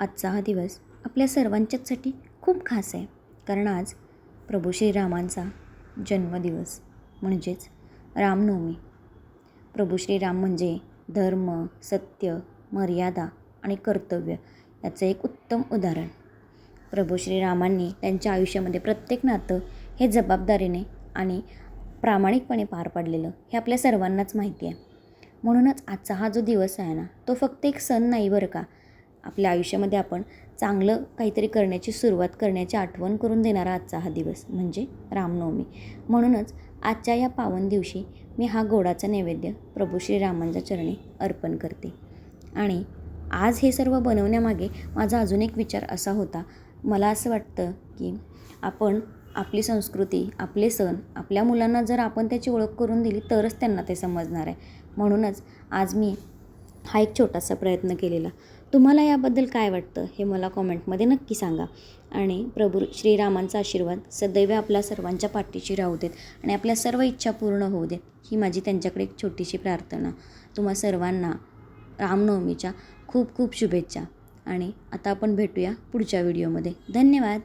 आजचा हा दिवस आपल्या सर्वांच्याचसाठी खूप खास आहे, कारण आज प्रभू श्रीरामांचा जन्मदिवस म्हणजेच रामनवमी. प्रभू श्रीराम म्हणजे धर्म, सत्य, मर्यादा आणि कर्तव्य याचं एक उत्तम उदाहरण. प्रभू श्रीरामांनी त्यांच्या आयुष्यामध्ये प्रत्येक नातं हे जबाबदारीने आणि प्रामाणिकपणे पार पाडलेलं हे आपल्या सर्वांनाच माहिती आहे. म्हणूनच आजचा हा जो दिवस आहे ना, तो फक्त एक सण नाही बरं का, आपल्या आयुष्यामध्ये आपण चांगलं काहीतरी करण्याची सुरुवात करण्याची आठवण करून देणारा आजचा हा दिवस म्हणजे रामनवमी. म्हणूनच आजच्या या पावन दिवशी मी हा गोडाचा नैवेद्य प्रभू श्रीरामांच्या चरणी अर्पण करते. आणि आज हे सर्व बनवण्यामागे माझा अजून एक विचार असा होता, मला असं वाटतं की आपण आपली संस्कृती, आपले सण आपल्या मुलांना जर आपण त्याची ओळख करून दिली तरच त्यांना ते समजणार आहे. म्हणूनच आज मी हा एक छोटासा प्रयत्न केलेला. तुम्हाला याबद्दल काय वाटतं हे मला कॉमेंटमध्ये नक्की सांगा. आणि प्रभू श्रीरामांचा आशीर्वाद सदैव आपल्या सर्वांच्या पाठीशी राहू देत आणि आपल्या सर्व इच्छा पूर्ण होऊ देत, ही माझी त्यांच्याकडे एक छोटीशी प्रार्थना. तुम्हा सर्वांना रामनवमीच्या खूप खूप शुभेच्छा. आणि आता आपण भेटूया पुढच्या व्हिडिओमध्ये. धन्यवाद.